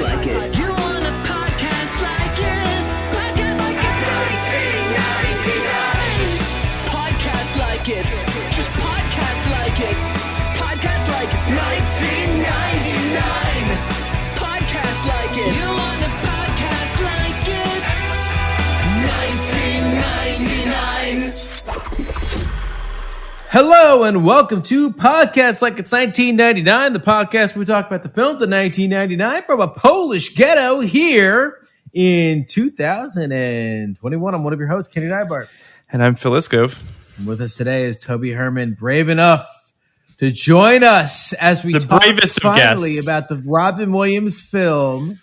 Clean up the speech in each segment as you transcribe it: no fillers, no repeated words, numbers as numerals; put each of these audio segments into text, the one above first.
like it. You want a podcast like it? Podcast like it's 1999. Podcast like it. Just podcast like it. Podcast like it's 1999. Podcast like it. You want a podcast like it's 1999. Hello and welcome to Podcast Like It's 1999, the podcast where we talk about the films of 1999 from a Polish ghetto here in 2021. I'm one of your hosts, Kenny Nybart. And I'm Phil Iskov. And with us today is Toby Herman, brave enough to join us as we talk finally about the Robin Williams film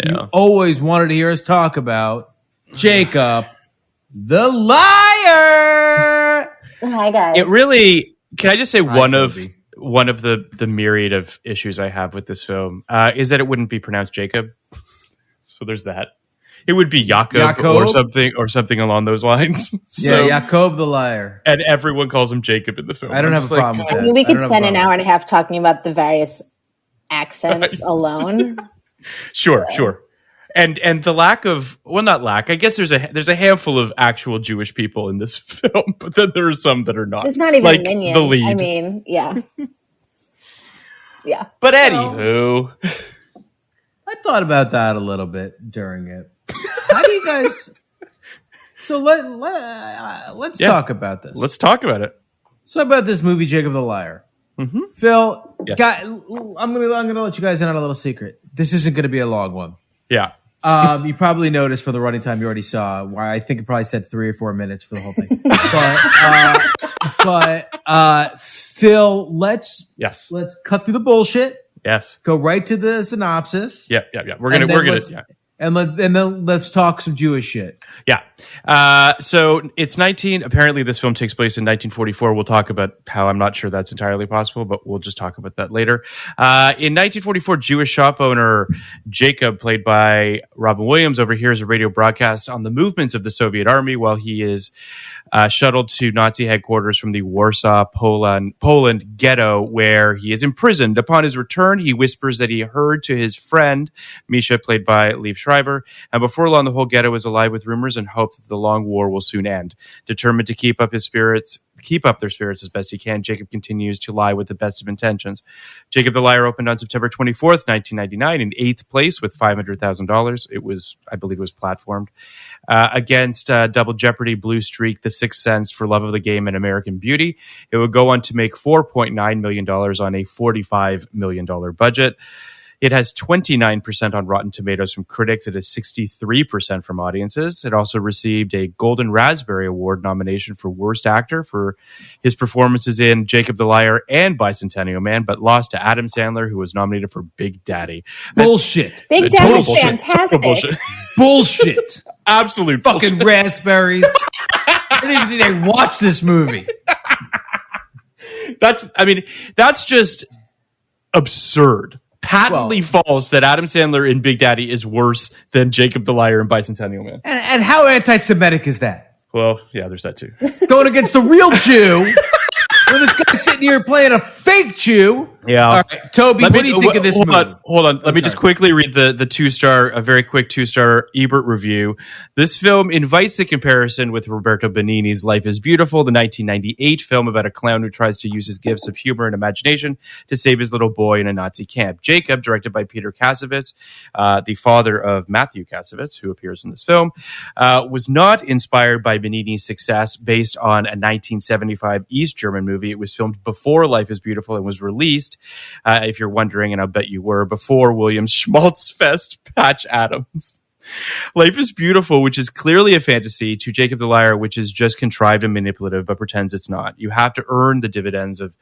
you always wanted to hear us talk about, Jakob the Liar. Hi guys. It really, can I just say one Toby. of the myriad of issues I have with this film is that it wouldn't be pronounced Jacob. So there's that. It would be Jakob or something along those lines. So, yeah, Jakob the Liar. And everyone calls him Jacob in the film. I don't have a problem with that. I mean, we could spend an hour and a half talking about the various accents alone. Sure. And the lack of, well, not lack. I guess there's a handful of actual Jewish people in this film, but then there are some that are not. There's not even like a minion. The lead. I mean, yeah. But anywho, I thought about that a little bit during it. How do you guys? So let's talk about this. Let's talk about it. Let's talk about this movie, Jacob the Liar. Mm-hmm. Phil, Yes. I'm gonna let you guys in on a little secret. This isn't gonna be a long one. Yeah. You probably noticed for the running time you already saw why I think it probably said 3 or 4 minutes for the whole thing. but Phil, let's cut through the bullshit. Yes. Go right to the synopsis. Yeah. We're gonna. And then let's talk some Jewish shit. Yeah. So it's apparently this film takes place in 1944. We'll talk about how I'm not sure that's entirely possible, but we'll just talk about that later. In 1944, Jewish shop owner Jakob, played by Robin Williams, overhears a radio broadcast on the movements of the Soviet army while he is shuttled to Nazi headquarters from the Warsaw, Poland ghetto, where he is imprisoned. Upon his return, he whispers that he heard to his friend, Misha, played by Liev Schreiber, and before long, the whole ghetto is alive with rumors and hope that the long war will soon end. Determined to keep up their spirits as best he can, Jacob continues to lie with the best of intentions. Jacob the Liar opened on September 24th, 1999, in 8th place with $500,000. I believe it was platformed. Against Double Jeopardy, Blue Streak, The Sixth Sense, For Love of the Game, and American Beauty. It would go on to make $4.9 million on a $45 million budget. It has 29% on Rotten Tomatoes from critics. It has 63% from audiences. It also received a Golden Raspberry Award nomination for Worst Actor for his performances in Jacob the Liar and Bicentennial Man, but lost to Adam Sandler, who was nominated for Big Daddy. Bullshit. Big Daddy's fantastic. Bullshit. Absolute fucking bullshit. Raspberries. I didn't even think they watched this movie. That's just absurd. Patently false that Adam Sandler in Big Daddy is worse than Jacob the Liar and Bicentennial Man. And how anti-Semitic is that? Well, yeah, there's that too. Going against the real Jew. When this guy's sitting here playing a fake Jew. Yeah. All right, Toby, what do you think of this movie? Hold on. Let me just quickly read a very quick 2-star Ebert review. This film invites the comparison with Roberto Benigni's Life is Beautiful, the 1998 film about a clown who tries to use his gifts of humor and imagination to save his little boy in a Nazi camp. Jacob, directed by Peter Kassovitz, the father of Matthew Kassovitz, who appears in this film, was not inspired by Benigni's success based on a 1975 East German movie. It was filmed before Life is Beautiful and was released, if you're wondering, and I'll bet you were, before Williams Schmaltzfest Patch Adams. Life is Beautiful, which is clearly a fantasy, to Jacob the Liar, which is just contrived and manipulative, but pretends it's not. You have to earn the dividends of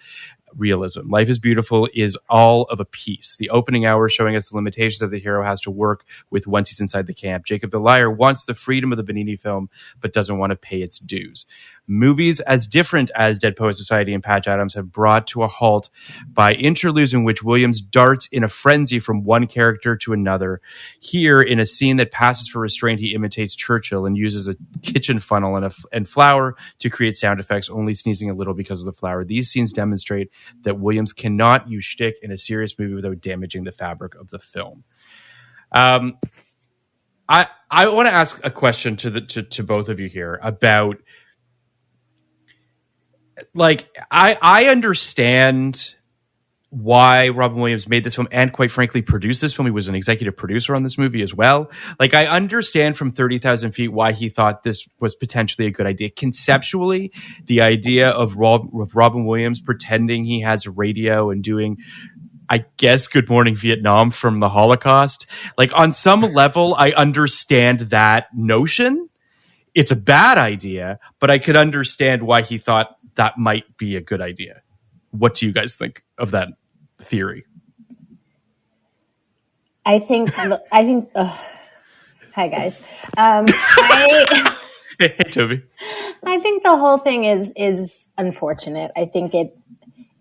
realism. Life is Beautiful is all of a piece. The opening hour showing us the limitations that the hero has to work with once he's inside the camp. Jacob the Liar wants the freedom of the Benigni film, but doesn't want to pay its dues. Movies as different as Dead Poets Society and Patch Adams have brought to a halt by interludes in which Williams darts in a frenzy from one character to another. Here, in a scene that passes for restraint, he imitates Churchill and uses a kitchen funnel and flour to create sound effects, only sneezing a little because of the flour. These scenes demonstrate that Williams cannot use shtick in a serious movie without damaging the fabric of the film. I want to ask a question to both of you here about, like, I understand why Robin Williams made this film and, quite frankly, produced this film. He was an executive producer on this movie as well. Like, I understand from 30,000 Feet why he thought this was potentially a good idea. Conceptually, the idea of Robin Williams pretending he has a radio and doing, I guess, Good Morning Vietnam from the Holocaust. Like, on some level, I understand that notion. It's a bad idea, but I could understand why he thought that might be a good idea. What do you guys think of that theory? I think. Hi guys. Hey, Toby. I think the whole thing is unfortunate. I think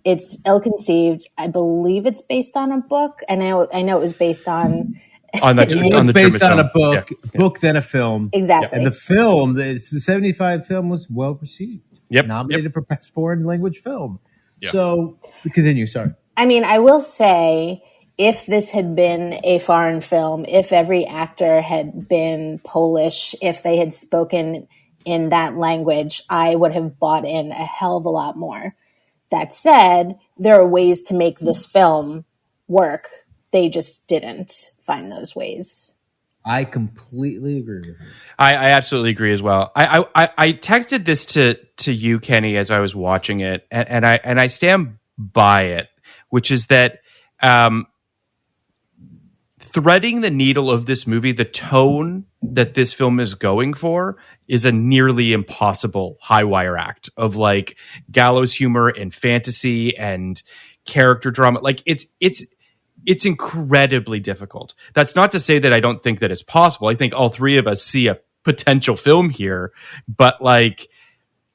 it's ill-conceived. I believe it's based on a book, and I know it was based on. It was based on a book, book then a film. Exactly. And the film, the 75 film, was well received. Yep. Nominated for Best Foreign Language Film. Yep. So, continue, sorry. I mean, I will say, if this had been a foreign film, if every actor had been Polish, if they had spoken in that language, I would have bought in a hell of a lot more. That said, there are ways to make this film work. They just didn't find those ways. I completely agree with you. I absolutely agree as well. I texted this to you, Kenny, as I was watching it, and I stand by it, which is that threading the needle of this movie, the tone that this film is going for, is a nearly impossible high wire act of, like, gallows humor and fantasy and character drama. Like, it's incredibly difficult. That's not to say that I don't think that it's possible. I think all three of us see a potential film here, but, like,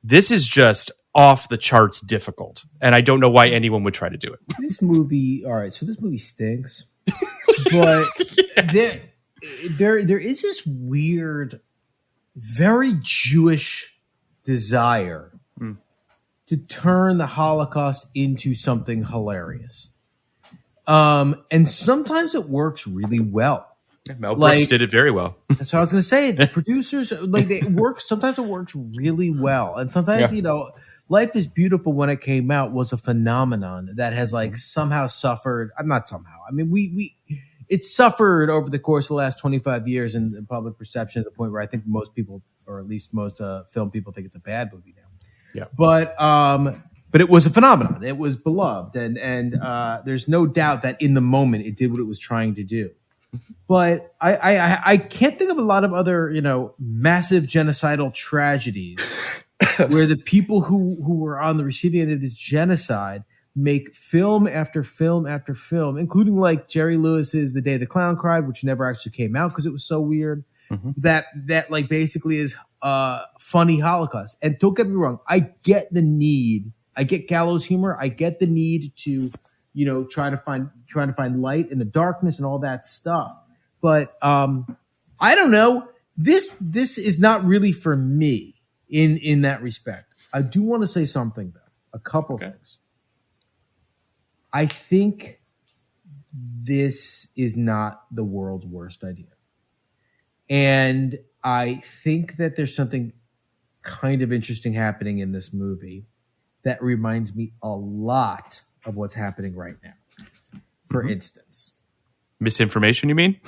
this is just off the charts difficult, and I don't know why anyone would try to do it. This movie, all right, so this movie stinks, but yes. there is this weird, very Jewish desire to turn the Holocaust into something hilarious. And sometimes it works really well. Mel Brooks did it very well. That's what I was going to say. The producers, like, they work. Sometimes it works really well, and sometimes Life is Beautiful, when it came out, was a phenomenon that has, like, somehow suffered. Not somehow. I mean, it suffered over the course of the last 25 years in public perception, to the point where I think most people, or at least most film people, think it's a bad movie now. Yeah, but it was a phenomenon. It was beloved, and there's no doubt that in the moment it did what it was trying to do. But I can't think of a lot of other, massive genocidal tragedies where the people who were on the receiving end of this genocide make film after film after film, including, like, Jerry Lewis's The Day the Clown Cried, which never actually came out because it was so weird. Mm-hmm. That like basically is funny Holocaust. And don't get me wrong, I get the need. I get gallows humor. I get the need to, trying to find light in the darkness and all that stuff. But I don't know. This is not really for me in that respect. I do want to say something though. A couple things. I think this is not the world's worst idea. And I think that there's something kind of interesting happening in this movie that reminds me a lot of what's happening right now. For instance, misinformation, you mean?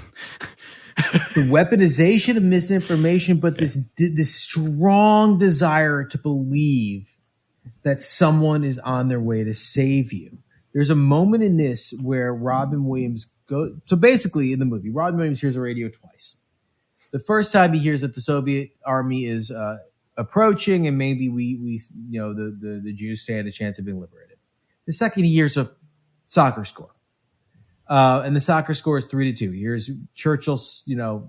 The weaponization of misinformation, but this strong desire to believe that someone is on their way to save you. There's a moment in this where Robin Williams goes. So basically, in the movie, Robin Williams hears a radio twice. The first time he hears that the Soviet army is approaching, and maybe the Jews stand a chance of being liberated. The second, he hears a soccer score, and the soccer score is 3-2. He hears Churchill,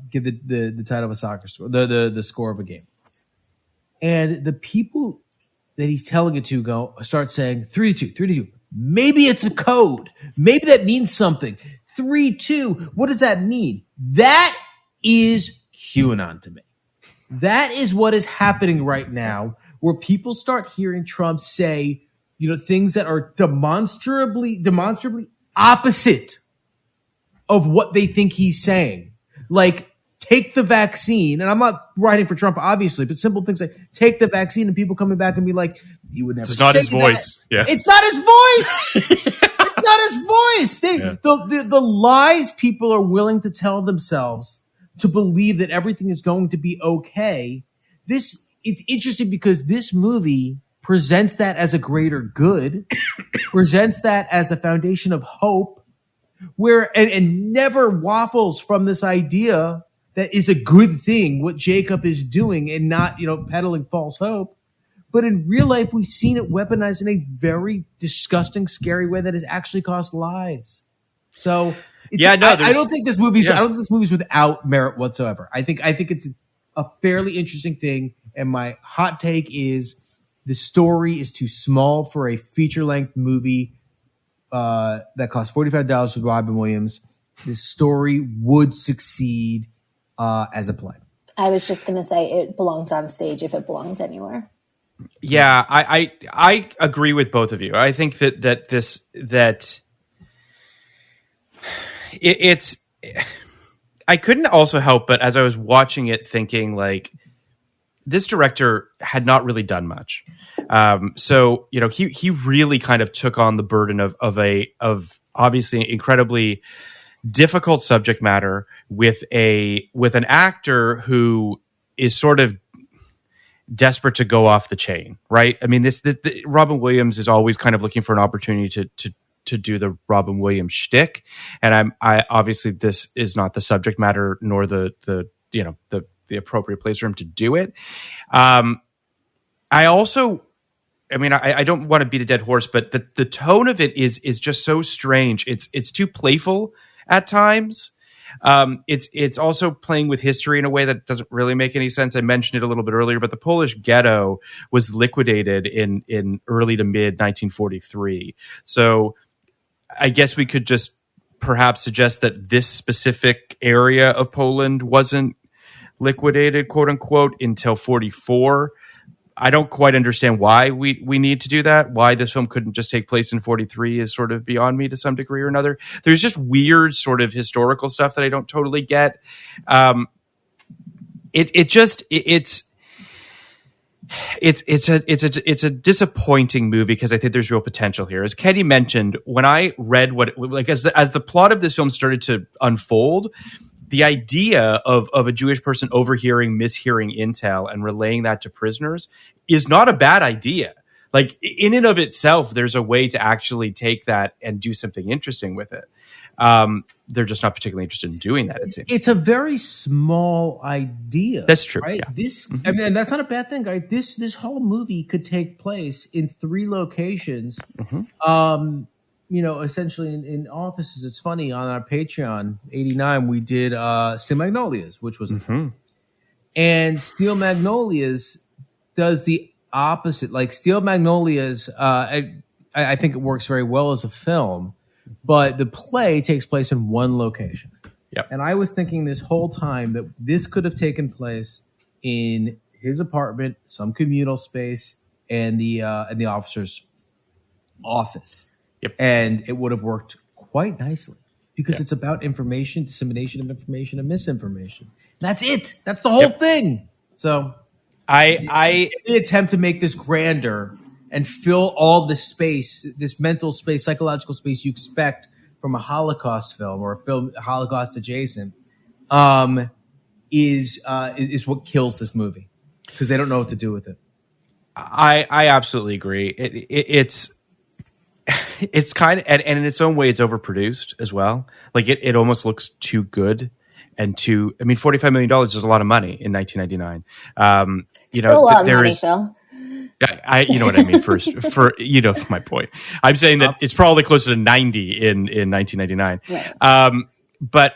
give the title of a soccer score, the score of a game, and the people that he's telling it to start saying 3-2, 3-2. Maybe it's a code. Maybe that means something. 3-2. What does that mean? That is QAnon to me. That is what is happening right now, where people start hearing Trump say, things that are demonstrably opposite of what they think he's saying. Like, take the vaccine, and I'm not writing for Trump, obviously, but simple things like take the vaccine, and people coming back and be like, "You would never." It's not his voice. That. Yeah, it's not his voice. It's not his voice. The lies people are willing to tell themselves to believe that everything is going to be okay. It's interesting because this movie presents that as a greater good, presents that as the foundation of hope, and never waffles from this idea that is a good thing, what Jakob is doing, and not, peddling false hope. But in real life, we've seen it weaponized in a very disgusting, scary way that has actually cost lives. So, I don't think this movie's. I don't think this movie's without merit whatsoever. I think it's a fairly interesting thing. And my hot take is the story is too small for a feature-length movie that cost $45 with Robin Williams. This story would succeed as a play. I was just going to say it belongs on stage if it belongs anywhere. Yeah, I agree with both of you. I think that it's. I couldn't also help but as I was watching it thinking like this director had not really done much. So he really kind of took on the burden of obviously incredibly difficult subject matter with an actor who is sort of desperate to go off the chain, right? I mean, Robin Williams is always kind of looking for an opportunity to do the Robin Williams shtick, and I obviously this is not the subject matter nor the appropriate place for him to do it. I don't want to beat a dead horse, but the tone of it is just so strange. It's too playful at times. It's also playing with history in a way that doesn't really make any sense. I mentioned it a little bit earlier, but the Polish ghetto was liquidated in early to mid 1943. So I guess we could just perhaps suggest that this specific area of Poland wasn't liquidated, quote unquote, until 44. I don't quite understand why we need to do that. Why this film couldn't just take place in 43 is sort of beyond me to some degree or another. There's just weird sort of historical stuff that I don't totally get. It's a disappointing movie because I think there's real potential here. As Kenny mentioned, when I read as the plot of this film started to unfold, the idea of a Jewish person overhearing, mishearing intel and relaying that to prisoners is not a bad idea. Like in and of itself, there's a way to actually take that and do something interesting with it. They're just not particularly interested in doing that. It seems it's a very small idea. That's true. Right? Yeah. I mean, that's not a bad thing, right? This whole movie could take place in 3 locations. Mm-hmm. Essentially in offices. It's funny, on our Patreon 89 we did Steel Magnolias, which was and Steel Magnolias does the opposite. Like Steel Magnolias, I think it works very well as a film, but the play takes place in one location. Yep. And I was thinking this whole time that this could have taken place in his apartment, some communal space, and the officer's office. Yep. And it would have worked quite nicely because it's about information, dissemination of information, and misinformation. And that's it. That's the whole thing. So I attempt to make this grander and fill all the space, this mental space, psychological space you expect from a Holocaust film or a film Holocaust adjacent, is what kills this movie because they don't know what to do with it. I absolutely agree. It's kind of, and in its own way, it's overproduced as well. Like it almost looks too good and too. I mean, $45 million is a lot of money in 1999. Still a lot of money, Phil. You know what I mean. For my point. I'm saying that it's probably closer to 90 in 1999. Right. But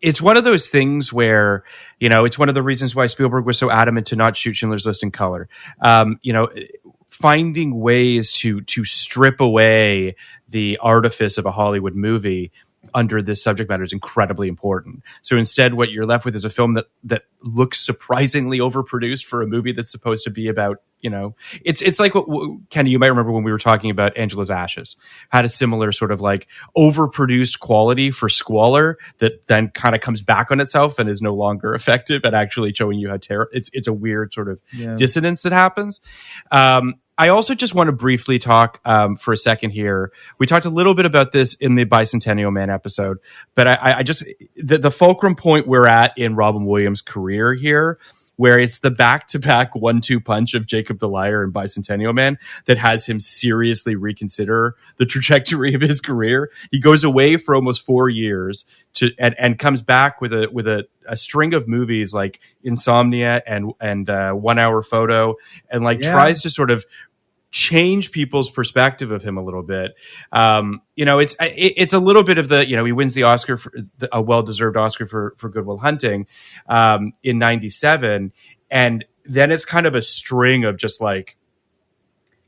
it's one of those things where it's one of the reasons why Spielberg was so adamant to not shoot Schindler's List in color. Finding ways to strip away the artifice of a Hollywood movie under this subject matter is incredibly important. So instead, what you're left with is a film that looks surprisingly overproduced for a movie that's supposed to be about, it's like what, Kenny, you might remember when we were talking about Angela's Ashes, had a similar sort of like overproduced quality for squalor that then kind of comes back on itself and is no longer effective at actually showing you how terrible. It's a weird sort of dissonance that happens. I also just want to briefly talk for a second here. We talked a little bit about this in the Bicentennial Man episode, but I just, the fulcrum point we're at in Robin Williams' career here, where it's the back-to-back 1-2 punch of Jacob the Liar and Bicentennial Man that has him seriously reconsider the trajectory of his career. He goes away for almost 4 years and comes back with a string of movies like Insomnia and 1 Hour Photo, and tries to sort of change people's perspective of him a little bit. It's a little bit of the, he wins the Oscar for a well-deserved Oscar for Good Will Hunting in 97. And then it's kind of a string of just like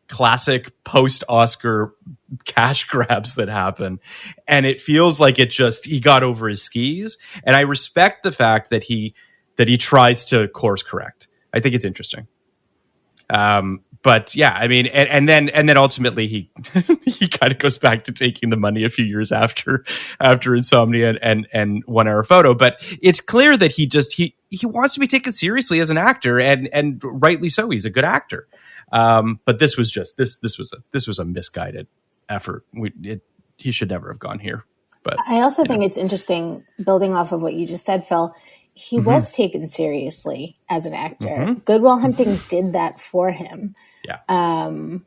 classic post-Oscar cash grabs that happen. And it feels like he got over his skis. And I respect the fact that he tries to course correct. I think it's interesting. But yeah, I mean, and then ultimately he he kind of goes back to taking the money a few years after Insomnia and 1 Hour Photo. But it's clear that he wants to be taken seriously as an actor, and rightly so. He's a good actor. But this was a misguided effort. He should never have gone here. But I also think it's interesting, building off of what you just said, Phil. He was taken seriously as an actor. Good Will Hunting did that for him. Yeah. And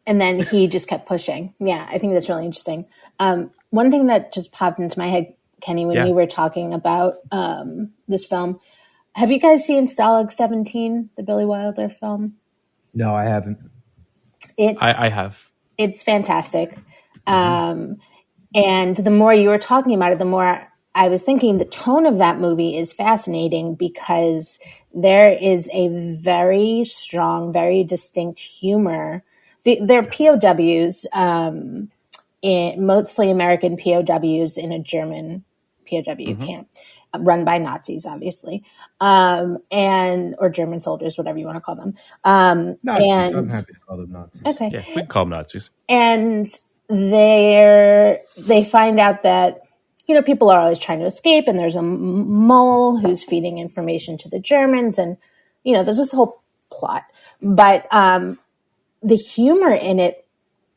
then he just kept pushing. Yeah, I think that's really interesting. One thing that just popped into my head, Kenny, when you were talking about this film, have you guys seen Stalag 17, the Billy Wilder film? No, I haven't. I have. It's fantastic. And the more you were talking about it, the more I was thinking the tone of that movie is fascinating, because there is a very strong, very distinct humor. They're POWs, mostly American POWs in a German POW camp, run by Nazis, obviously, or German soldiers, whatever you want to call them. Nazis. I'm happy to call them Nazis. Okay, yeah, we can call them Nazis. And they find out that, people are always trying to escape, and there's a mole who's feeding information to the Germans, and, there's this whole plot. But the humor in it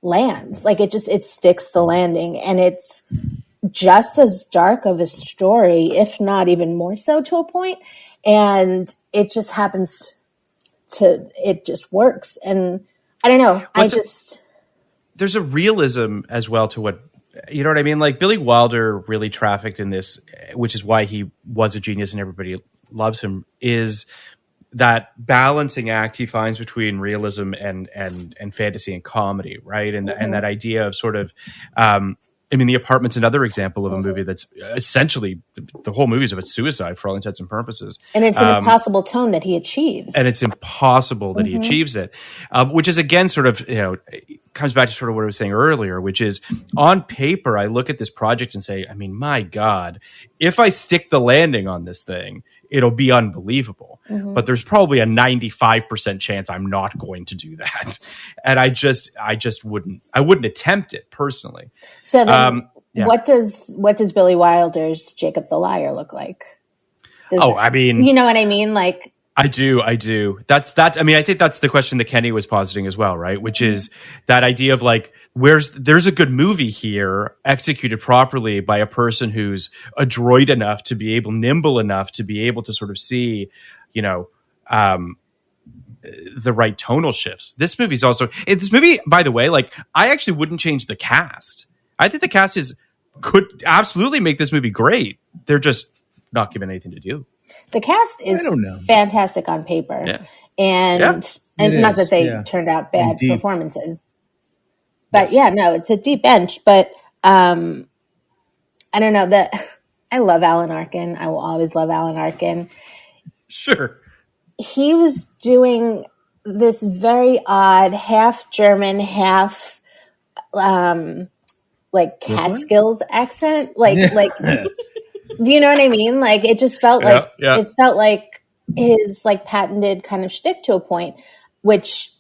lands. It sticks the landing, and it's just as dark of a story, if not even more so to a point. And it just happens it just works. And I don't know. There's a realism as well to what, you know what I mean? Like Billy Wilder really trafficked in this, which is why he was a genius and everybody loves him, is that balancing act he finds between realism and fantasy and comedy, right? And and that idea of sort of, The Apartment's another example of a movie that's essentially, the whole movie is about suicide for all intents and purposes. And it's an impossible tone that he achieves. And it's impossible that he achieves it, which is, again, sort of, comes back to sort of what I was saying earlier, which is, on paper, I look at this project and say, my God, if I stick the landing on this thing, it'll be unbelievable. But there's probably a 95% chance I'm not going to do that. And I just wouldn't attempt it personally. So then what does Billy Wilder's Jacob the Liar look like? You know what I mean? Like, I do. That's that. I think that's the question that Kenny was positing as well, right? Which is that idea of like, there's a good movie here executed properly by a person who's adroit enough to be nimble enough to be able to sort of see, the right tonal shifts. This movie, by the way, like, I actually wouldn't change the cast. I think the cast could absolutely make this movie great. They're just not given anything to do. The cast is fantastic on paper, and not that they turned out bad performances, but it's a deep bench. But I don't know that I love Alan Arkin. I will always love Alan Arkin. Sure, he was doing this very odd, half German, half like Catskills accent, like do you know what I mean? Like it just felt like it felt like his like patented kind of shtick to a point, which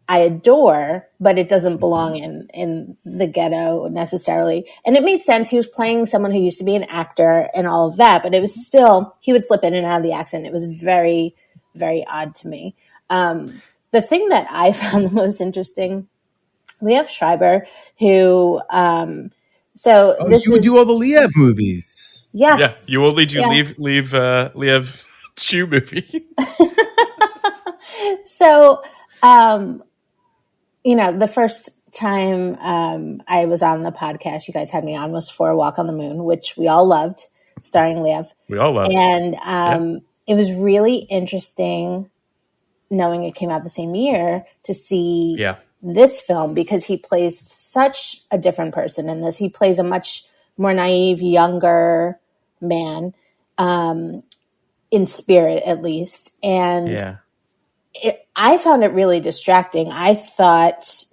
I adore, but it doesn't belong in the ghetto necessarily. And it made sense. He was playing someone who used to be an actor and all of that, but it was still, he would slip in and out of the accent. It was very, very odd to me. The thing that I found the most interesting, Liev Schreiber, who, this you would do all the Liev movies. Yeah. Yeah. You only do Liev Chew movies. So, the first time I was on the podcast, you guys had me on, was for A Walk on the Moon, which we all loved, starring Liev. We all loved. And it was really interesting knowing it came out the same year to see this film, because he plays such a different person in this. He plays a much more naive, younger man, in spirit at least. And I found it really distracting. I thought,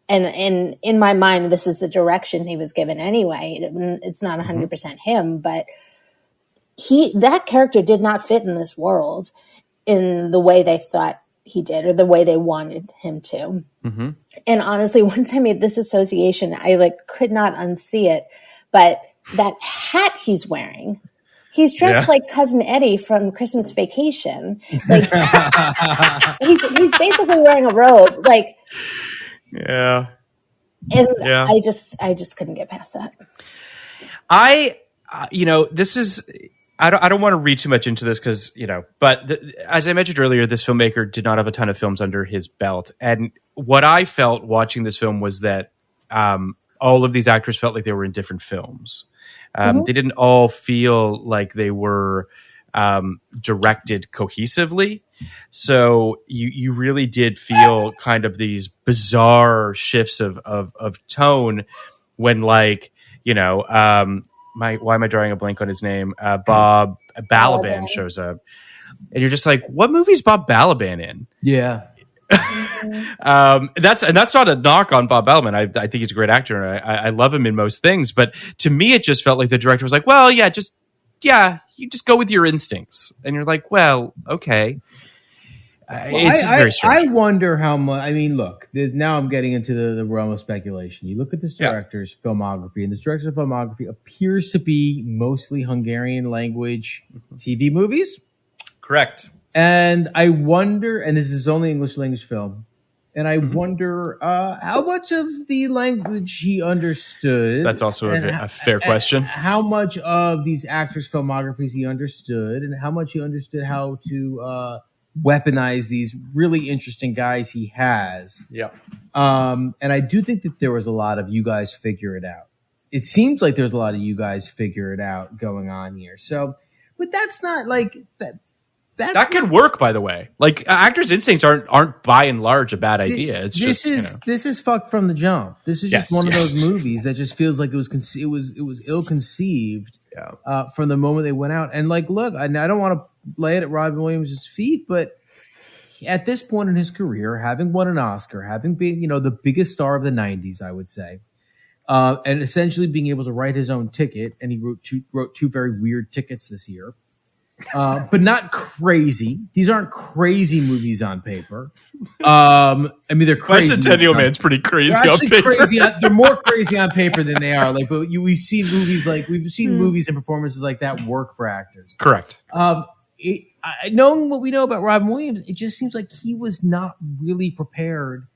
and in my mind, this is the direction he was given anyway. It's not 100% him, but that character did not fit in this world in the way they thought he did, or the way they wanted him to. Mm-hmm. And honestly, once I made this association, I could not unsee it. But that hat he's wearing, he's dressed like Cousin Eddie from Christmas Vacation. Like he's basically wearing a robe. And I just couldn't get past that. This is, I don't want to read too much into this because, but as I mentioned earlier, this filmmaker did not have a ton of films under his belt. And what I felt watching this film was that all of these actors felt like they were in different films. They didn't all feel like they were directed cohesively. So you really did feel kind of these bizarre shifts of tone when, why am I drawing a blank on his name? Bob Balaban shows up. And you're just like, what movie is Bob Balaban in? Yeah. That's not a knock on Bob Balaban. I think he's a great actor. I love him in most things. But to me, it just felt like the director was like, well, you just go with your instincts. And you're like, well, okay. It's very strange. I wonder how much. I mean, look, now I'm getting into the realm of speculation. You look at this director's filmography, and this director's filmography appears to be mostly Hungarian language TV movies. Correct. And I wonder, and this is only English language film, and I wonder how much of the language he understood. That's also a fair question. How much of these actors' filmographies he understood, and how much he understood how to weaponize these really interesting guys he has. Yeah. And I do think that there was a lot of you guys figure it out. It seems like there's a lot of you guys figure it out going on here. So, but that's not like that. That can work, by the way. Like actors' instincts aren't by and large a bad idea. This is fucked from the jump. This is just one of those movies that just feels like it was ill conceived from the moment they went out. And look, I don't want to lay it at Robin Williams' feet, but at this point in his career, having won an Oscar, having been the biggest star of the '90s, I would say, and essentially being able to write his own ticket, and he wrote two very weird tickets this year. But not crazy. These aren't crazy movies on paper. I mean, they're crazy. Bicentennial Man's pretty crazy on paper. They're more crazy on paper than they are. But we've seen movies movies and performances like that work for actors. Correct. Knowing what we know about Robin Williams, it just seems like he was not really prepared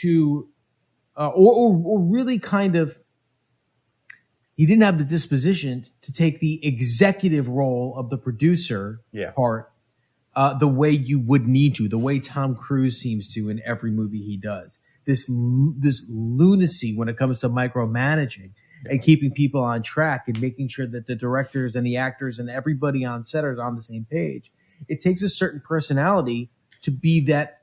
to, or really kind of. He didn't have the disposition to take the executive role of the producer part the way you would need to, the way Tom Cruise seems to in every movie he does. This lunacy when it comes to micromanaging and keeping people on track and making sure that the directors and the actors and everybody on set are on the same page. It takes a certain personality to be that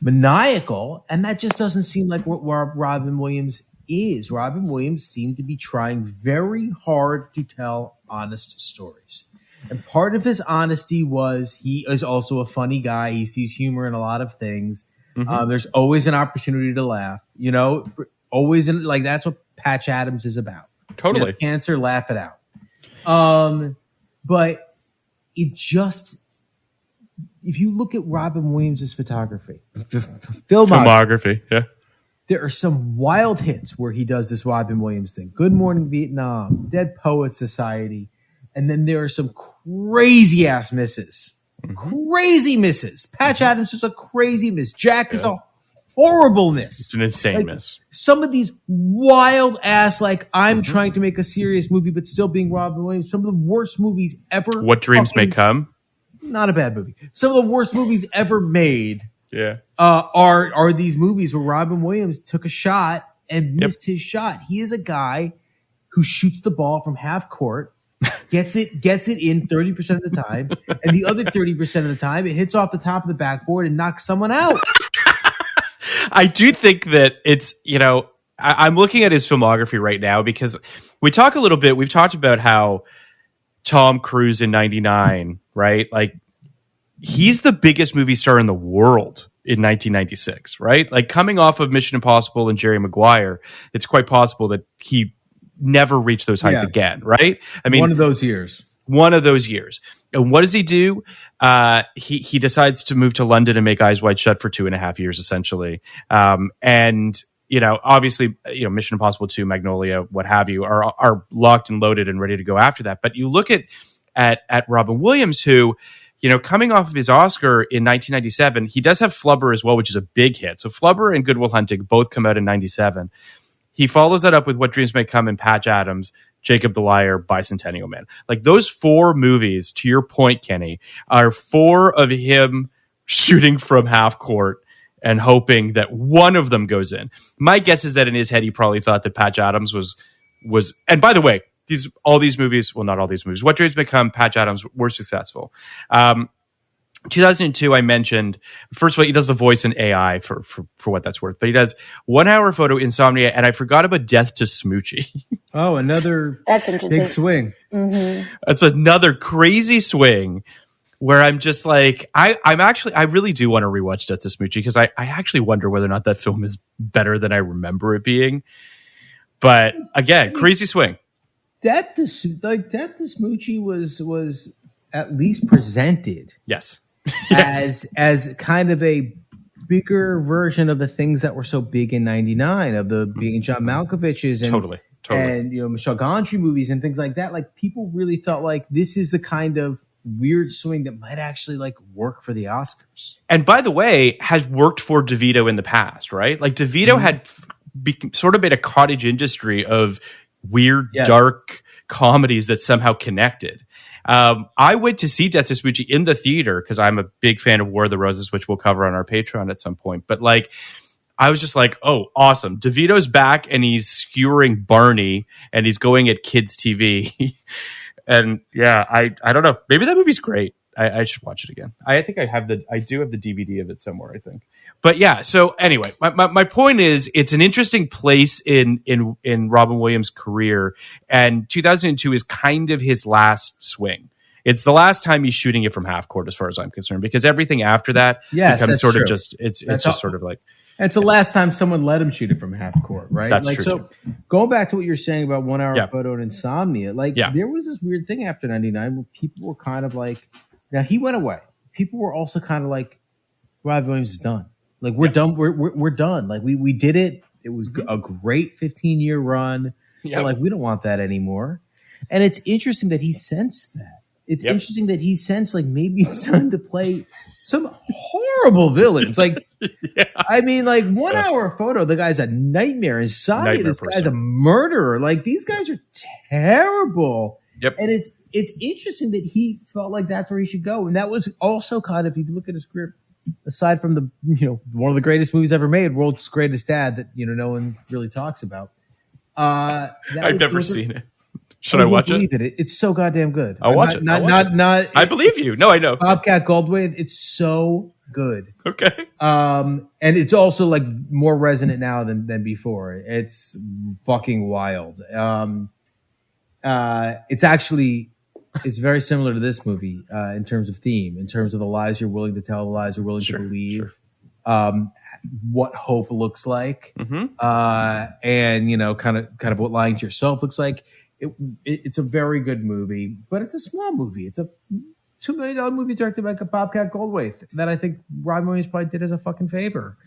maniacal, and that just doesn't seem like what Robin Williams is. Robin Williams seemed to be trying very hard to tell honest stories. And part of his honesty was he is also a funny guy. He sees humor in a lot of things. Mm-hmm. There's always an opportunity to laugh. always in, like, that's what Patch Adams is about. Totally. You have cancer, laugh it out. But it just, if you look at Robin Williams' photography, filmography, yeah. There are some wild hits where he does this Robin Williams thing. Good Morning Vietnam, Dead Poets Society. And then there are some crazy ass misses. Crazy misses. Patch Adams is a crazy miss. Jack is a horrible miss. It's an insane miss. Some of these wild ass, like, I'm trying to make a serious movie, but still being Robin Williams. Some of the worst movies ever. What Dreams May Come. Not a bad movie. Some of the worst movies ever made. Yeah. Are these movies where Robin Williams took a shot and missed his shot. He is a guy who shoots the ball from half court, gets it in 30% of the time, and the other 30% of the time it hits off the top of the backboard and knocks someone out. I do think that it's, I'm looking at his filmography right now because we've talked about how Tom Cruise in 99, right? Like, he's the biggest movie star in the world in 1996, right? Like, coming off of Mission Impossible and Jerry Maguire, it's quite possible that he never reached those heights again, right? I mean, one of those years. And what does he do? He decides to move to London and make Eyes Wide Shut for 2.5 years, essentially. And obviously, Mission Impossible 2, Magnolia, what have you, are locked and loaded and ready to go after that. But you look at Robin Williams, who, coming off of his Oscar in 1997, he does have Flubber as well, which is a big hit. So Flubber and Good Will Hunting both come out in 97. He follows that up with What Dreams May Come and Patch Adams, Jacob the Liar, Bicentennial Man. Like, those 4 movies, to your point, Kenny, are 4 of him shooting from half court and hoping that one of them goes in. My guess is that in his head, he probably thought that Patch Adams was, and by the way, all these movies, well, not all these movies, What Dreams May Come, Patch Adams were successful. 2002, I mentioned, first of all, he does the voice in AI for what that's worth, but he does 1 Hour Photo, Insomnia, and I forgot about Death to Smoochie. Oh, another that's interesting. Big swing. Mm-hmm. That's another crazy swing where I'm just like, I really do want to rewatch Death to Smoochie because I actually wonder whether or not that film is better than I remember it being. But again, crazy swing. Death to Smoochie was at least presented. Yes. as kind of a bigger version of the things that were so big in '99, of the being John Malkovich's and totally. And Michel Gondry movies and things like that. Like, people really felt like this is the kind of weird swing that might actually like work for the Oscars. And by the way, has worked for DeVito in the past, right? Like, DeVito had sort of made a cottage industry of weird, dark comedies that somehow connected. I went to see Death to Smoochie in the theater because I'm a big fan of War of the Roses, which we'll cover on our Patreon at some point. But like, I was just like, oh, awesome. DeVito's back and he's skewering Barney and he's going at kids' TV. And yeah, I don't know. Maybe that movie's great. I should watch it again. I think I do have the DVD of it somewhere, I think. But yeah, so anyway, my point is, it's an interesting place in Robin Williams' career, and 2002 is kind of his last swing. It's the last time he's shooting it from half court, as far as I'm concerned, because everything after that becomes sort of just it's just sort of like. It's the last time someone let him shoot it from half court, right? That's like, true. So too. Going back to what you're saying about 1 Hour Photo and Insomnia, there was this weird thing after '99 where people were kind of like, now he went away. People were also kind of like, Robin Williams is done. Like, we're done. We're done. Like, we did it. It was a great 15-year run. But like, we don't want that anymore. And it's interesting that he sensed that. It's interesting that he sensed like maybe it's time to play some horrible villains. Like, I mean, like 1 Hour Photo, the guy's a nightmare. Insomnia, this guy's a murderer. Like, these guys are terrible. Yep. And it's interesting that he felt like that's where he should go. And that was also kind of, if you look at his career, aside from the, one of the greatest movies ever made, World's Greatest Dad, that, no one really talks about. I've never seen it. Should I watch it? It's so goddamn good. I'll watch it. I believe you. No, I know. Bobcat Goldthwait, it's so good. Okay. And it's also like more resonant now than before. It's fucking wild. It's very similar to this movie in terms of theme, in terms of the lies you're willing to tell, the lies you're willing to believe. what hope looks like, and kind of what lying to yourself looks like. It's a very good movie, but it's a small movie. It's a $2 million movie directed by Bobcat Goldthwait that I think Robin Williams probably did as a fucking favor,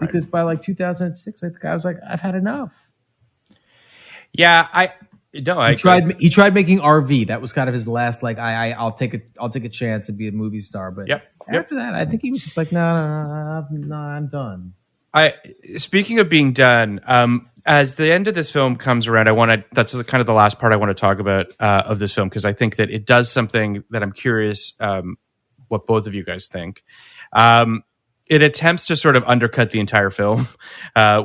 because by like 2006, I think I was like, I've had enough. Yeah, he tried making RV. That was kind of his last, like, I'll take a chance to be a movie star. But after that, I think he was just like, no, I'm done. Speaking of being done, as the end of this film comes around, that's kind of the last part I want to talk about of this film, because I think that it does something that I'm curious what both of you guys think. It attempts to sort of undercut the entire film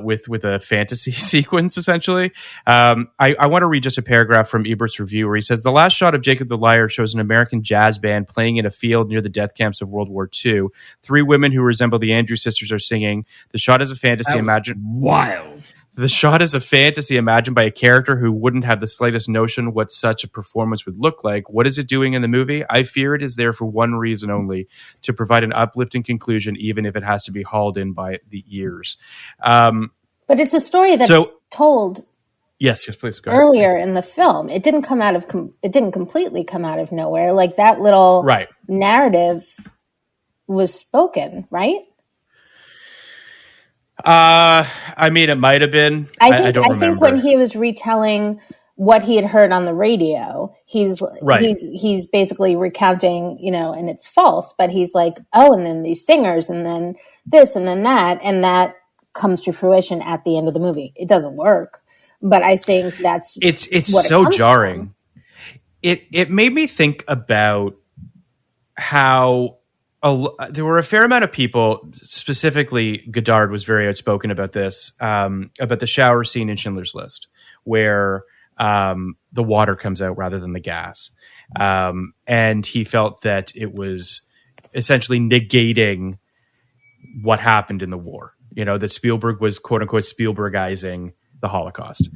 with a fantasy sequence, essentially. I want to read just a paragraph from Ebert's review where he says, "The last shot of Jacob the Liar shows an American jazz band playing in a field near the death camps of World War II. 3 women who resemble the Andrews sisters are singing. The shot is a fantasy imagined wild. The shot is a fantasy imagined by a character who wouldn't have the slightest notion what such a performance would look like. What is it doing in the movie? I fear it is there for one reason only, to provide an uplifting conclusion, even if it has to be hauled in by the ears." But it's a story that's told. Yes, please go ahead. Earlier in the film, it didn't completely come out of nowhere. Like that little narrative was spoken, right? I mean, it might have been. I don't remember. I think when he was retelling what he had heard on the radio, he's basically recounting, and it's false, but he's like, oh, and then these singers, and then this, and then that comes to fruition at the end of the movie. It doesn't work, but I think that's it's so jarring. It made me think about how there were a fair amount of people, specifically Godard was very outspoken about this, about the shower scene in Schindler's List, where the water comes out rather than the gas. And he felt that it was essentially negating what happened in the war, that Spielberg was quote unquote Spielbergizing the Holocaust.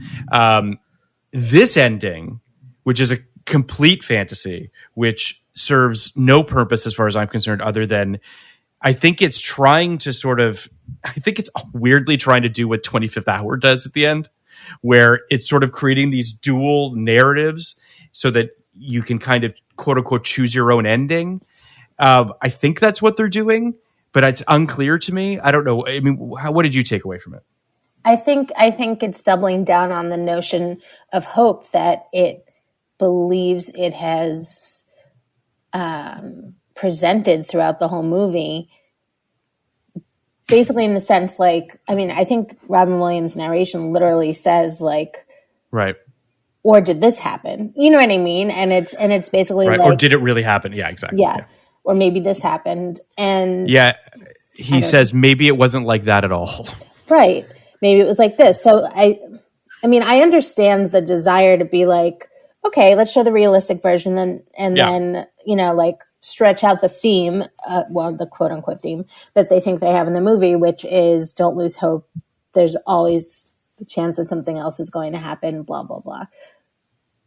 This ending, which is a complete fantasy, which serves no purpose as far as I'm concerned, other than I think it's weirdly trying to do what 25th Hour does at the end, where it's sort of creating these dual narratives so that you can kind of quote unquote choose your own ending. I think that's what they're doing, but it's unclear to me. I don't know. I mean, what did you take away from it? I think it's doubling down on the notion of hope that it believes it has presented throughout the whole movie, basically in the sense, like, I mean, I think Robin Williams' narration literally says, like, right, or did this happen? You know what I mean? And it's basically right. Like, or did it really happen? Yeah, exactly. Yeah. Or maybe this happened. And he says maybe it wasn't like that at all. Right. Maybe it was like this. So I mean, I understand the desire to be like, okay, let's show the realistic version, then like stretch out the theme, the quote unquote theme that they think they have in the movie, which is don't lose hope. There's always the chance that something else is going to happen, blah, blah, blah.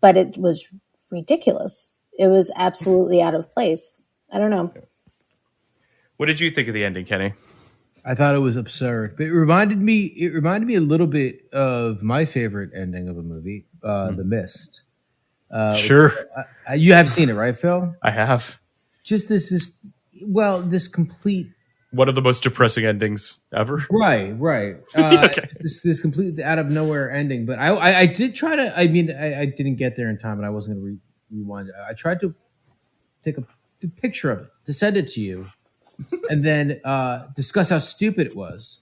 But it was ridiculous. It was absolutely out of place. I don't know. What did you think of the ending, Kenny? I thought it was absurd, but it reminded me a little bit of my favorite ending of a movie, The Mist. Sure. You have seen it, right, Phil? I have. Just this complete... One of the most depressing endings ever. Right. Okay. This complete out of nowhere ending. But I did try to... I mean, I didn't get there in time, and I wasn't going to rewind it. I tried to take a picture of it, to send it to you, and then discuss how stupid it was.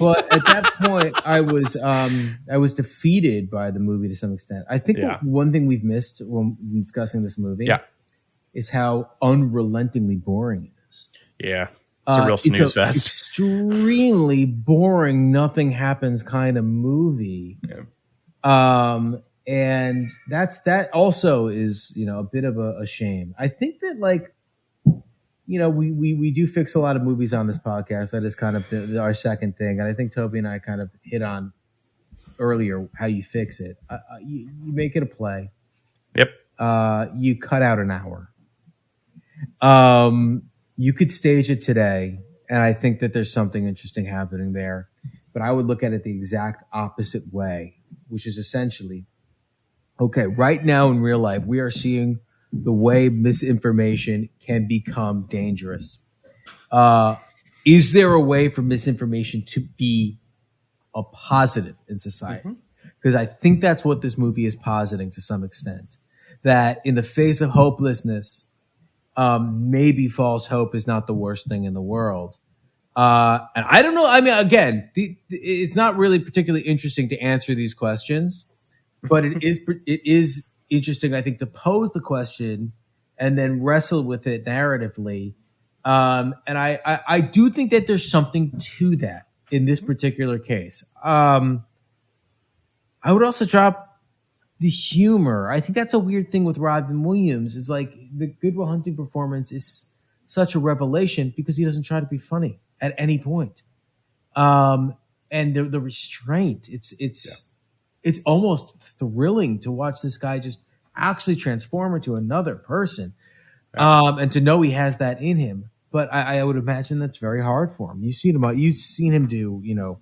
But at that point, I was defeated by the movie to some extent. I think one thing we've missed when discussing this movie is how unrelentingly boring it is. Yeah, it's a real snooze fest. Extremely boring, nothing happens kind of movie. Yeah. And that also is, a bit of a shame. I think that, like, we do fix a lot of movies on this podcast. That is kind of our second thing. And I think Toby and I kind of hit on earlier how you fix it. You make it a play. Yep. You cut out an hour. You could stage it today And I think that there's something interesting happening there. But I would look at it the exact opposite way, which is essentially, okay, right now in real life, we are seeing the way misinformation can become dangerous. Is there a way for misinformation to be a positive in society? Because I think that's what this movie is positing to some extent. That in the face of hopelessness, maybe false hope is not the worst thing in the world. And I don't know. I mean, again, it's not really particularly interesting to answer these questions, but it is interesting, I think, to pose the question and then wrestle with it narratively. And I do think that there's something to that in this particular case. I would also drop the humor. I think that's a weird thing with Robin Williams is like the Good Will Hunting performance is such a revelation because he doesn't try to be funny at any point. And the restraint, it's almost thrilling to watch this guy just actually transform into another person. And to know he has that in him. But I would imagine that's very hard for him. You've seen him do,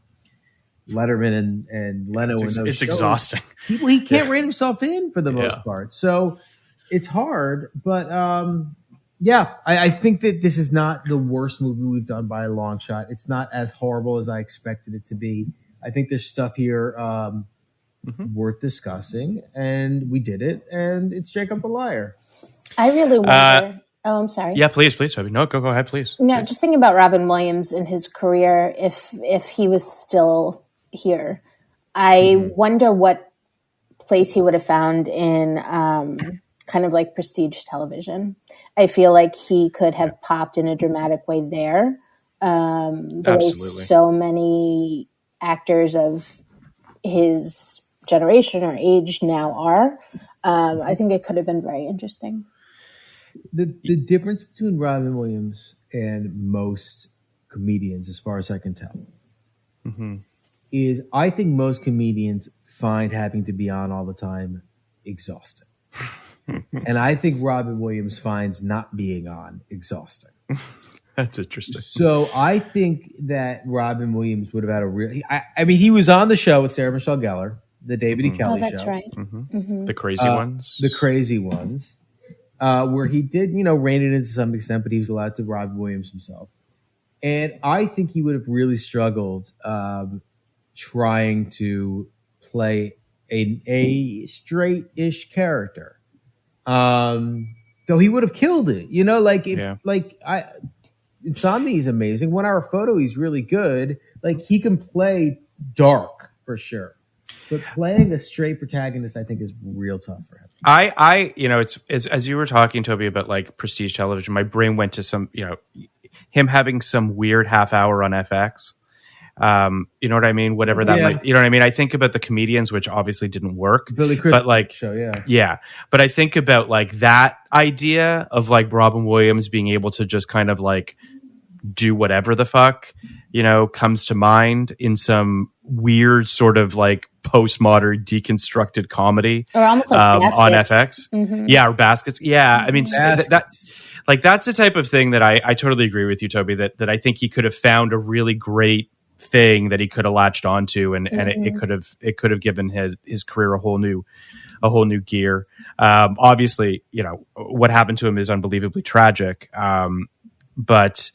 Letterman and Leno. It's exhausting. He can't rein himself in for the most part. So it's hard. But I think that this is not the worst movie we've done by a long shot. It's not as horrible as I expected it to be. I think there's stuff here worth discussing, and we did it, and it's Jacob the Liar. I really wonder. I'm sorry. Yeah, please, Toby. No, go ahead, please. No, please. Just thinking about Robin Williams and his career, if he was still here, I wonder what place he would have found in kind of like prestige television. I feel like he could have popped in a dramatic way there. The way so many actors of his generation or age now are. I think it could have been very interesting. The difference between Robin Williams and most comedians, as far as I can tell, is I think most comedians find having to be on all the time exhausting. And I think Robin Williams finds not being on exhausting. That's interesting. So I think that Robin Williams would have had a real... I mean, he was on the show with Sarah Michelle Gellar, the David E. Kelly show. Oh, that's right. The crazy ones. The crazy ones. Where he did, rein it in to some extent, but he was allowed to Robin Williams himself. And I think he would have really struggled trying to play a straight-ish character. Though he would have killed it. Insomnia is amazing. 1 Hour Photo, he's really good. Like, he can play dark for sure. But playing a straight protagonist, I think, is real tough for him. It's as you were talking, Toby, about like prestige television, my brain went to some, him having some weird half hour on FX. You know what I mean? Whatever that might, you know what I mean? I think about the comedians, which obviously didn't work. Billy Crystal but like, show, yeah. But I think about like that idea of like Robin Williams being able to just kind of like do whatever the fuck, comes to mind in some weird sort of like postmodern deconstructed comedy, or almost like on FX. Yeah, or Baskets. Yeah, I mean that's the type of thing that I totally agree with you, Toby. That I think he could have found a really great thing that he could have latched onto, and it could have given his career a whole new gear. Obviously, what happened to him is unbelievably tragic. But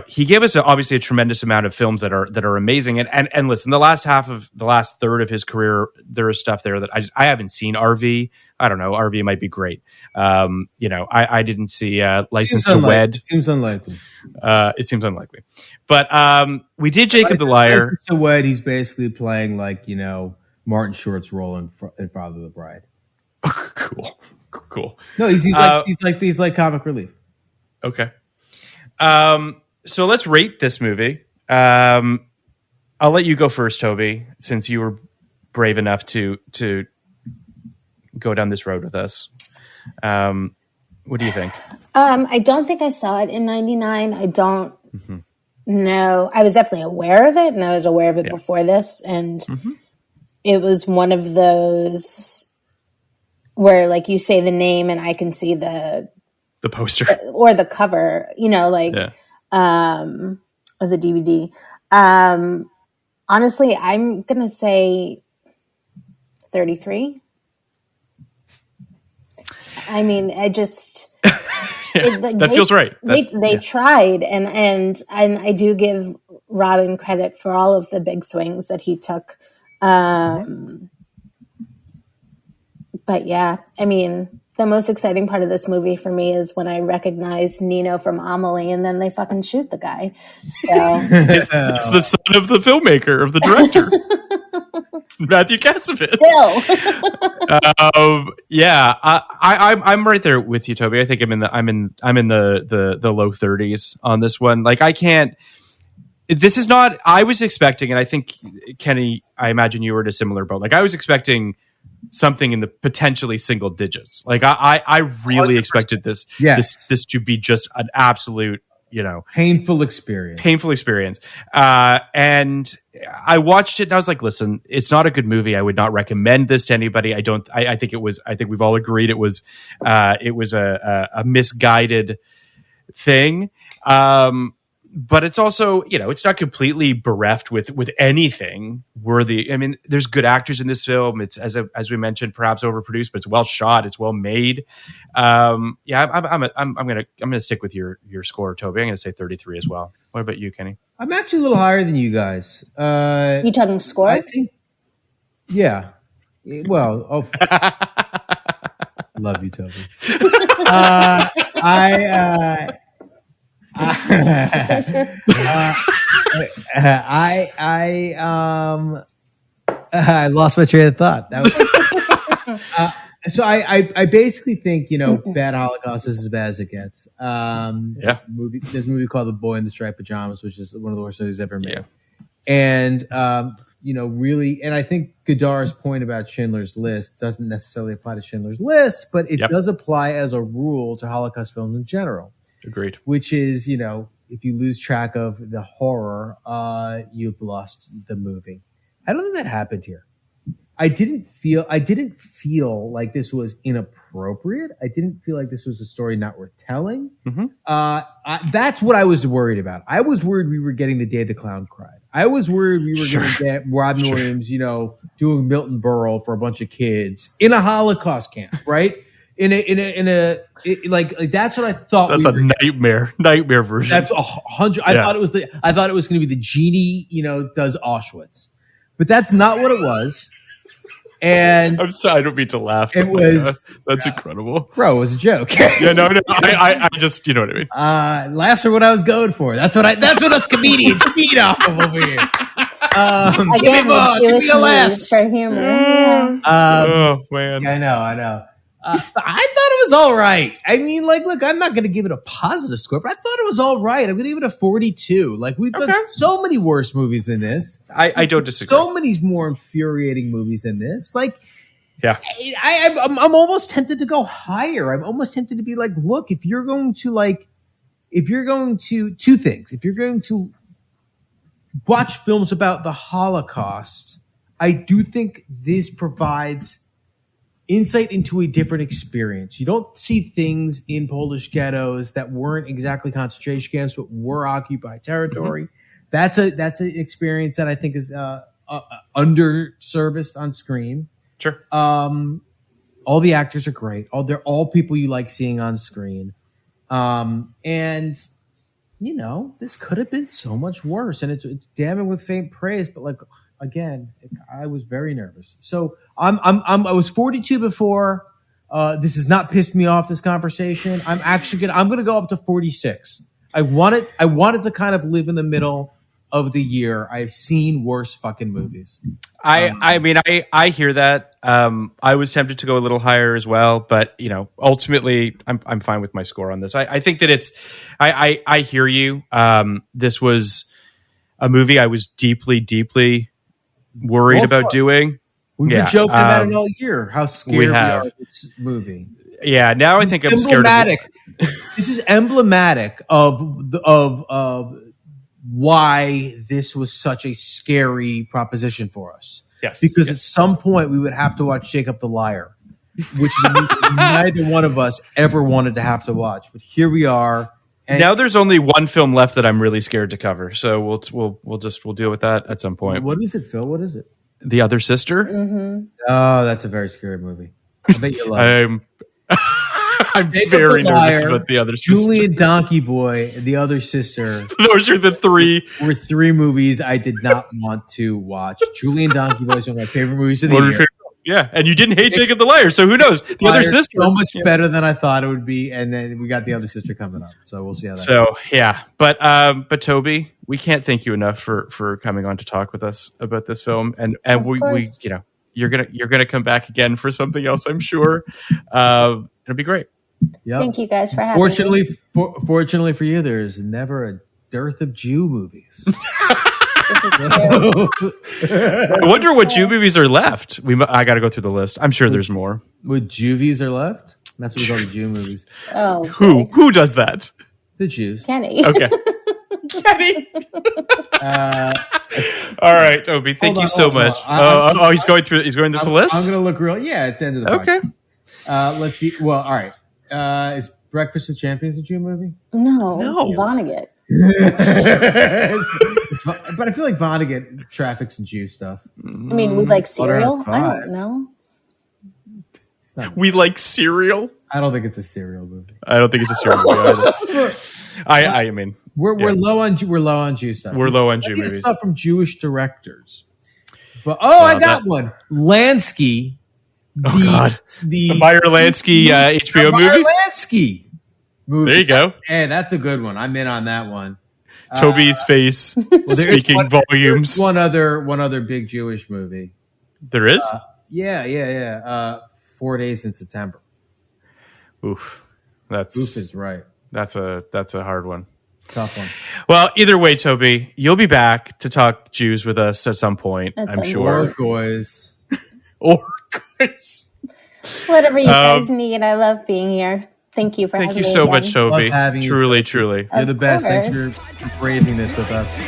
he gave us obviously a tremendous amount of films that are amazing. And listen, the last third of his career, there is stuff there that I haven't seen. RV, I don't know. RV might be great. I didn't see License to Wed. Seems unlikely. It seems unlikely. But we did Jacob the Liar. License to Wed, he's basically playing like, Martin Short's role in Father of the Bride. Cool. No, he's like comic relief. Okay. So let's rate this movie. I'll let you go first, Toby, since you were brave enough to go down this road with us. What do you think? I don't think I saw it in 99. I don't know. I was definitely aware of it, and I was aware of it before this. And it was one of those where, like, you say the name and I can see the poster or the cover, of the DVD. Honestly, I'm gonna say 33. I mean, I just that feels right. They tried, and I do give Robin credit for all of the big swings that he took. But yeah, I mean, the most exciting part of this movie for me is when I recognize Nino from Amelie, and then they fucking shoot the guy. So it's the son of the filmmaker, of the director. Matthew Kassovitz. Still. Yeah, I'm right there with you, Toby. I think I'm in the low 30s on this one. Like, I can't. This is not. I was expecting, and I think Kenny, I imagine you were in a similar boat. Like, I was expecting something in the potentially single digits. Like, I really 100%. Expected this to be just an absolute, painful experience. And I watched it and I was like, listen, it's not a good movie. I would not recommend this to anybody. I think we've all agreed it was a misguided thing. But it's also, it's not completely bereft with anything worthy. I mean, there's good actors in this film. It's as we mentioned, perhaps overproduced, but it's well shot. It's well made. I'm gonna stick with your score, Toby. I'm gonna say 33 as well. What about you, Kenny? I'm actually a little higher than you guys. You talking score? I think, yeah. Well, love you, Toby. I lost my train of thought. That was so I basically think Bad Holocaust is as bad as it gets. There's a movie called The Boy in the Striped Pajamas, which is one of the worst movies ever made. And really, and I think Godar's point about Schindler's List doesn't necessarily apply to Schindler's List, but it does apply as a rule to Holocaust films in general. Agreed. Which is, if you lose track of the horror, you've lost the movie. I don't think that happened here. I didn't feel like this was inappropriate. I didn't feel like this was a story not worth telling. Mm-hmm. That's what I was worried about. I was worried we were getting The Day the Clown Cried. I was worried we were going to get Robin Williams, doing Milton Berle for a bunch of kids in a Holocaust camp, right? Like that's what I thought. That's a nightmare version. That's 100. I thought it was going to be the genie, does Auschwitz, but that's not what it was. And I'm sorry, I don't mean to laugh. It was that's incredible, bro. It was a joke. No. I just, you know what I mean. Laughs are what I was going for. That's what us comedians feed off of over here. Again, give me a laugh for humor. Oh man, yeah, I know. I thought it was all right. I mean, look, I'm not going to give it a positive score, but I thought it was all right. I'm going to give it a 42. Like, we've done so many worse movies than this. I don't disagree. So many more infuriating movies than this. Like, yeah, I'm almost tempted to go higher. I'm almost tempted to be like, look, if you're going to two things. If you're going to watch films about the Holocaust, I do think this provides insight into a different experience. You don't see things in Polish ghettos that weren't exactly concentration camps, but were occupied territory. Mm-hmm. That's an experience that I think is underserviced on screen. Sure. All the actors are great. They're all people you like seeing on screen. And this could have been so much worse. And it's damning with faint praise, but again, I was very nervous. So I was 42 before. This has not pissed me off, this conversation. I'm going to go up to 46. I wanted to kind of live in the middle of the year. I've seen worse fucking movies. I mean, I hear that. I was tempted to go a little higher as well, but ultimately I'm fine with my score on this. I think that I hear you. This was a movie I was deeply, deeply worried about doing. We've been joking about it all year. How scared we are of this movie. Yeah, now I think I'm scared of it. This is emblematic of why this was such a scary proposition for us. Yes, because at some point we would have to watch Jacob the Liar, which is neither one of us ever wanted to have to watch. But here we are. now there's only one film left that I'm really scared to cover. So we'll deal with that at some point. What is it, Phil? What is it? The Other Sister. Mm-hmm. Oh, that's a very scary movie. I bet you love it. I'm very nervous about The Other Sister. Julian Donkey Boy, The Other Sister. Those are the three. Were three movies I did not want to watch. Julian Donkey Boy is one of my favorite movies of the year. Yeah, and you didn't hate Jacob the Liar, so who knows? The Other Sister, so much better than I thought it would be, and then we got The Other Sister coming up, so we'll see how that. So goes. Yeah, but Toby, we can't thank you enough for coming on to talk with us about this film, and we you're gonna come back again for something else, I'm sure. It'll be great. Yep. Thank you guys for having me. Fortunately for you, there's never a dearth of Jew movies. This is true. I wonder what Jew movies are left. I got to go through the list. I'm sure there's more. What Juvies are left? That's what we call the Jew movies. Oh, who does that? The Jews. Kenny. Okay. Kenny. All right, Toby. Thank you so much. He's going through the list. I'm going to look real. Yeah, it's the end of the podcast. Okay. Let's see. Well, all right. Is Breakfast of Champions a Jew movie? No. It's Vonnegut. But I feel like Vonnegut traffics in Jew stuff. I mean, we like cereal. I don't know. We like cereal. I don't think it's a cereal movie. I don't think it's a cereal movie either. I mean, we're low on Jew stuff. We're low on Jew movies. Stuff from Jewish directors. But I got one. Lansky. The Meyer Lansky HBO movie. Meyer Lansky movie. There you go. Hey, that's a good one. I'm in on that one. Toby's face speaking volumes. One other big Jewish movie. There is? Yeah. 4 Days in September. Oof. Oof is right. That's a hard one. Tough one. Well, either way, Toby, you'll be back to talk Jews with us at some point, I'm sure. Or guys. Whatever you guys need. I love being here. Thank you for having me. Thank you so much, Toby. Truly. You're the best. Thanks for braving this with us.